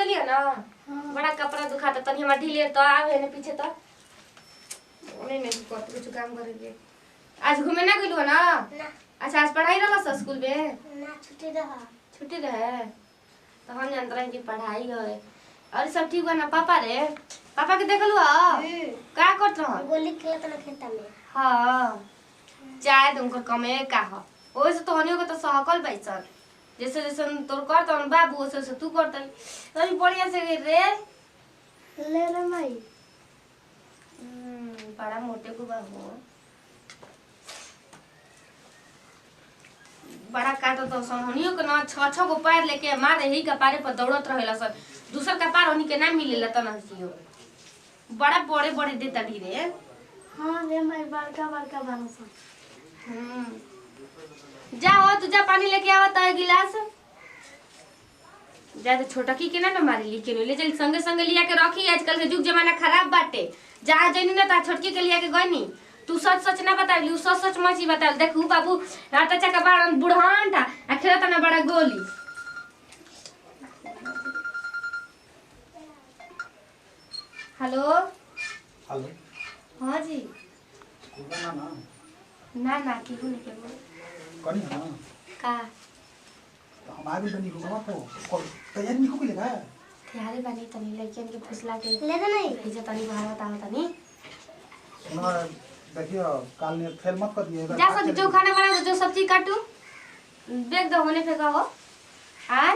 लिया ना बड़ा कपड़ा दुखाता तनी हमरा ढीले तो आवे ने पीछे तो ओने ने कुछ काम करेंगे आज घूमे ना गेलु ना अच्छा आज पढ़ाई रहला स्कूल में ना छुट्टी रहे तो हम जानत रहे कि पढ़ाई है और सब ठीक बा ना पापा रे पापा के देखलु का करत रह गोली खेलत ना खेता में हां चाहे तुमको कमे का हो ओइसे तो हनियो के तो सहकल बैसन जैसे जैसे तोर करत हम बाबू ओसे से तू करत तनी बढ़िया से रे ले माई बड़ा मोटे को बाबू बड़ा काटो तो हनियो के ना छ छ गो पैर लेके मारे ही का पारे पर दौड़त रहेला सर दूसर का पार हनी के ना मिलेला त ना सियो बड़ा बड़े बड़े देता ढीरे हां रे माई बड़का बड़का बानस जाओ तू जा पानी लेके आवत है गिलास ज्यादा छोटा की के ना मारी ली के ले चल संगे संगे लिया के रखी आजकल के युग जमाना खराब बाटे जहां जइनी ना ता छोटकी के लिया के गइनी तू सच सच ना बताइली सच सच मची बताइल देखू बाबू रात चका बड़ा बुढ़ान था खेलता ना बड़ा गोली हेलो हेलो हां जी ना ना ना ना की होने के बोल कनी ना का तो हम आगे बनी को को तैयारी नहीं को लेगा तैयारी बनी तनी लइकन के फुसला के ले नहीं भेजे तनी बाहर बताओ तनी सुनो देखियो काल ने फेल मत कर दिएगा जा सब जो खाना बना जो सब्जी काटू देख दो होने फेंका हो आ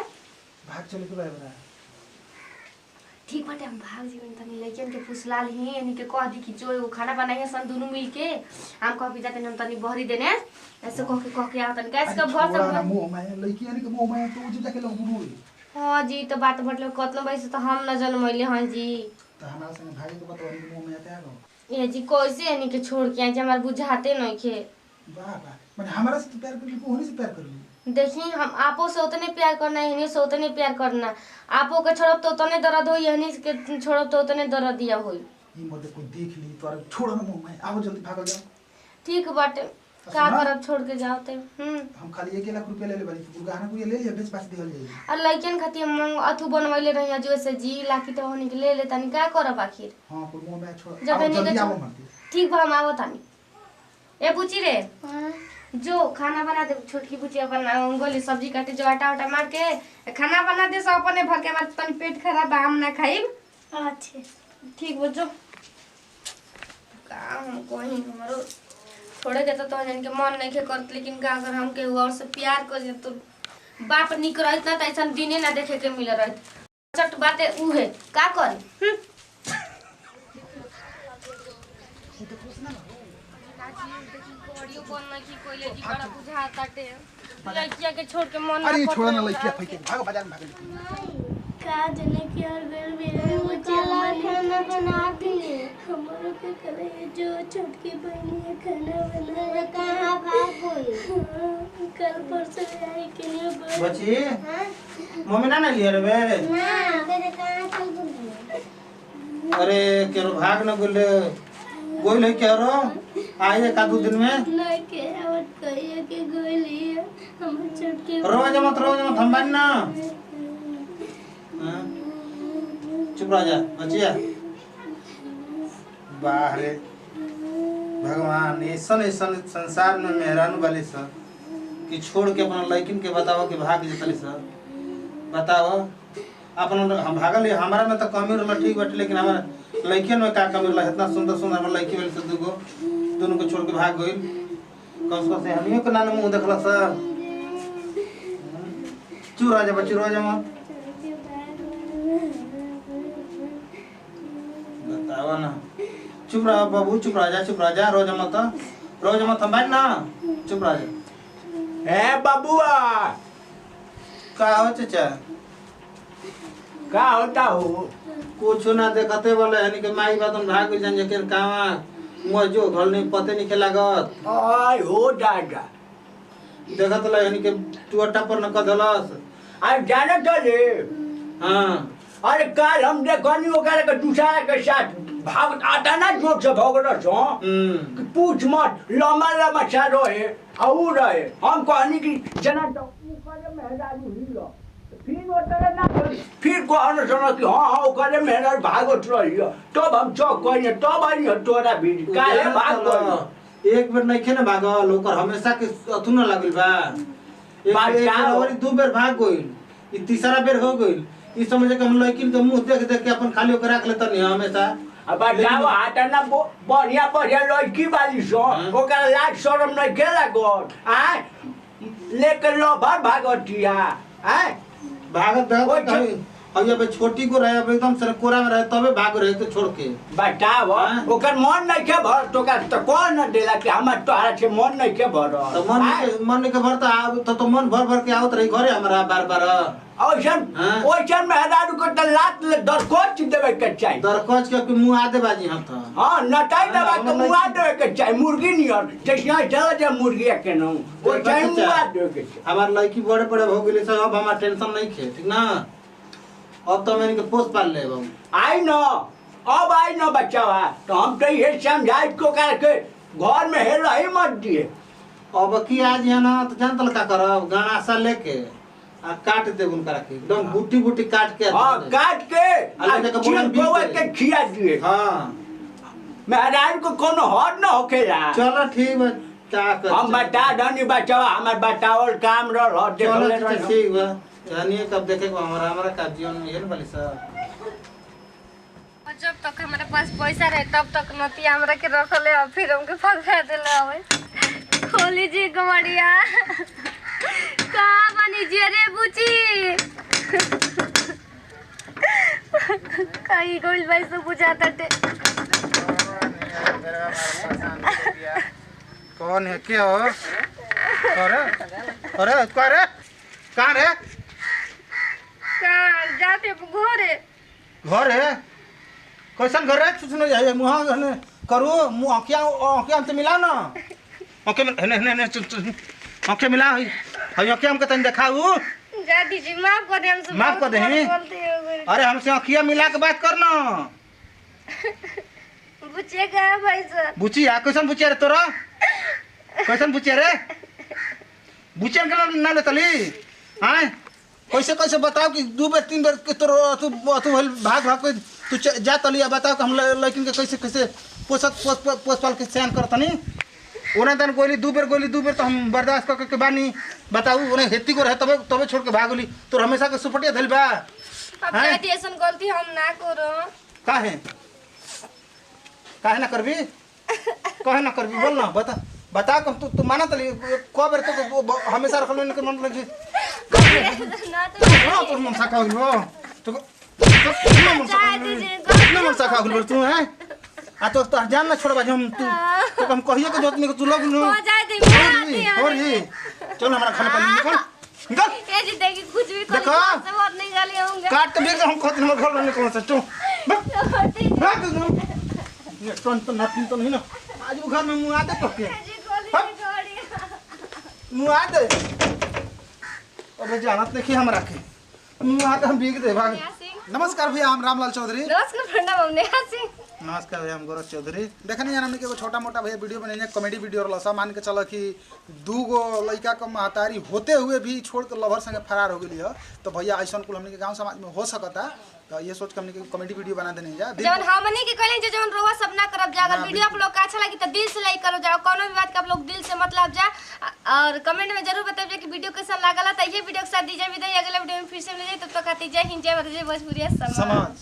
भाग चले के बरा ठीक बाटे हम भाग जीवन तनी लइकन के फुसला ली यानी के कह दी कि जो वो खाना बनाई सब दोनों मिल के हम कह भी जाते हम तनी बहरी देने ऐसे कह के आ तनी कैसे का घर सब मुंह में लड़की यानी के मुंह में तो जो जाके लोग गुरु हां जी तो बात बटलो कतनो वैसे तो हम न जनमैले हां जी तो हमारा संग भाई को बताओ कि मुंह में आते आगो ये जी कैसे यानी के छोड़ के आज हमार बुझाते नहीं के वाह वाह माने हमारा से प्यार करली को होने से प्यार करली देखी हम आपो से उतने प्यार करना है से उतने प्यार करना आपो के छोड़ब तो उतने दर्द होई हनी के छोड़ब तो उतने दर्द दिया होई ई मत कोई देख ली तो छोड़ ना मुंह में आओ जल्दी भाग जाओ ठीक बाटे का करब छोड़ के जाओ ते हम खाली 1 लाख रुपया ले ले बानी तू गहना को ये ले ले बेच पास दिहल जाई और लइकन खातिर हम अथु बनवैले रही जो से जी लाकी तो होनी के ले ले तनी का करब आखिर हां कोई मुंह में छोड़ जब नहीं जल्दी के आओ मत ठीक बा हम आवत तानी ए बुची रे हां जो खाना बना दे छोटकी बुची अपन गोली सब्जी काटे जो आटा उटा मार के खाना बना दे सब अपने भर के हमार तनी पेट खराब बा हम ना खाइब अच्छे ठीक वो जो का हम कोई हमरो छोड़े के तो जन के मन नहीं के करत लेकिन का अगर हम के और से प्यार कर जे तो बाप निक रहत ना त ऐसन दिने ना देखे के मिल रहत चट बाते उ है का करे लड़किया के छोड़ के मन अरे छोड़ ना लड़किया फेंके भाग बाजार में भाग का जने की और बेल बेल मुझे खाना बना दी हमारे के करे जो छोटकी बहनी है खाना बना कहां भाग गई कल परसों आई के लिए बच्ची मम्मी ना लिया रे बे ना मेरे कहां चल गई अरे केरो भाग न गेले गोइल है केरो आए का 2 दिन में नहीं के आवत कहिए के गोली हम छोटकी रोज मत हम बन ना चुप रह जा बचिया बाहरे भगवान ऐसन ऐसन संसार में मेहरान वाली सा कि छोड़ के अपना लड़किन के बताओ कि भाग जतली सा बताओ अपन हम भागल हमारा में तो कमी रहला ठीक बाटे लेकिन हमारा लड़किन में का कमी रहला इतना सुंदर सुंदर हमार लड़की वाली से दुगो दोनों को छोड़ के भाग गइल कम से हमियो के नाना मुंह देखला सा चुप रह जा बच्ची रो जा मत बतावा ना चुप रह बाबू चुप रह जा रोज मत हम बैठ ना चुप रह जा ए बबुआ का हो चाचा का होता हो कुछ ना देखते बोले यानी कि माई बात हम भाग जान जे के कावा मोर जो घर नहीं पते नहीं लागत आय हो दादा देखत ल यानी कि टुअटा पर न कदलस अरे जाना चले हां अरे कल हम देखनी ओकरा के दूसरा के साथ भाग आता ना जोर से भगल छो कि पूछ मत लम्बा सा रहे औ रहे हम कहनी कि जना तो ऊपर में हेदारी हिल फिर ओतरे ना फिर कहना सुना कि हाँ ओकरे मेहनत भागत रही तब हम चौक कहिए तब आई तोरा भी काहे भाग गई एक बेर नहीं ना भागल ओकर हमेशा के अथु न लागल बा एक बताओ। बेर दू बेर भाग गइल ई तीसरा बेर हो गइल ई समझे के हम लड़किन के मुंह देख देख के अपन खाली ओकर रख लेता नहीं हमेशा अब बताओ हटाना बढ़िया बढ़िया लड़की वाली सो ओकरा लाज शरम नहीं केला गो आय लेकर लो भर भागतिया आय भागत ओइ भागत अब ये छोटी को रहे अब एकदम सर कोरा में रहे तबे भाग रहे तो छोड़ के बताओ ओकर मन नहीं के भर तो का तो कौन न देला कि हमर तोहरा से मन नहीं के भर तो मन के भरता तो मन भर भर के आवत रही घरे हमरा बार बार ओइसन मेहरारू को त लात ले दरकोच देवे के चाहिए दरकोच के मुंह आदे बाजी हम तो हां नटाई दबा के मुआ देवे के चाहिए मुर्गी नियर जैसे चल जा मुर्गी के न ओ चाहिए मुआ देवे के चाहिए हमार लड़की बड़े बड़े हो गेली सब अब हमार टेंशन नहीं खे ठीक ना अब तो मैंने के पोस पाल ले हम आई न अब आई न बच्चावा तो हम तो ये समझाई को करके घर में हेल ही मत दिए अब की आज है ना तो जान तल का करब गाना सा लेके आ काट दे उनका के एकदम बूटी बूटी काट के हां काट के अलग जगह बोलन गोवा के खिया दिए हां महाराज को कोनो हद न होखेला चलो ठीक बा क्या कर हम बता दनी बचावा हमार बतावल काम रह चलो देखले ठीक बा यानी कब देखेगा हमारा का जीवन में ये न वाली सर जब तक हमारे पास पैसा रहे तब तक नती हमरा के रखले और फिर हमके फंसा देले हवे खोली जी गमड़िया कहाँ बनी जी रे बुची कहीं गोल भाई से बुझाता टे कौन है क्या हो अरे अरे करे कहाँ रे कहाँ जाते घरे घर है कैसन घर है सुनो जाए मुँह करू मुँह आँखिया हमसे मिला ना आँखें मिला है आँखें हमके तन दिखाऊ जा दीजिए माफ कर दे हमसे माफ कर दे गलती हो गई अरे हमसे आँखिया मिला के बात करना बुचिया कहाँ भाई सर बुचिया कैसन बुचिया रे तोरा कैसन बुचिया रे बुचिया के ना लेतली हाँ कैसे कैसे बताओ कि 2 बेर 3 बेर के तू भाग भाग के तू जा तली बताओ कि हम लड़किन के कैसे कैसे पोस पाल के सयान करता नहीं उन्हें तन गोली 2 बेर तो हम बर्दाश्त करके बानी बताऊ उन्हें हेती को रहे तबे तबे छोड़ के भागोली तो हमेशा के सुपटिया धइल बा अब जाती ऐसन गलती हम ना करो काहे ना करबी काहे ना करबी बोल ना बता कब तू माना तली को बेर तो हमेशा रखलो ने मन लगे ना तो तो मन साका हो तो मन साका हो तू है आ तो जान ना छोड़बा हम तू हम कहिए के जोत में तू लोग हो जाए दे मैं और ही चल हमारा खाना पानी निकल ये जी देखी कुछ भी कर देखो। से बहुत नहीं गाली होंगे काट के बेग हम खत हम घर में कौन सा तू भाग ये तो नाती तो नहीं ना आज वो घर में मुंह आते तो के जी गोली गाड़ी मुंह आते अबे जानत नहीं हमरा के मुंह आते हम बीग दे भाग नमस्कार भैया हम रामलाल चौधरी नमस्कार प्रणाम हम नेहा सिंह नमस्कार भैया हम गौरव चौधरी देखनी हमने के एगो छोटा मोटा भैया वीडियो बनेने कॉमेडी वीडियो रहला सा मान के चला कि 2 गो लड़का के महतारी होते हुए भी छोड़ के लवर संगे फरार हो गेली है तो भैया ऐसन कुल हमने के गांव समाज में हो सकता तो ये सोच के हमने के कॉमेडी वीडियो बना देने जा जवन हमने के कहले जवन रोवा सब ना करब जा अगर वीडियो आप लोग का अच्छा लगी तो दिल से लाइक करो जाओ कोनो भी बात का आप लोग दिल से मतलब जा और कमेंट में जरूर बताइए कि वीडियो कैसा लागला तो ये वीडियो के साथ दीजिए विदाई अगले वीडियो में फिर से मिल जाए तब तक खाती जय हिंद जय भारत जय भोजपुरी समाज।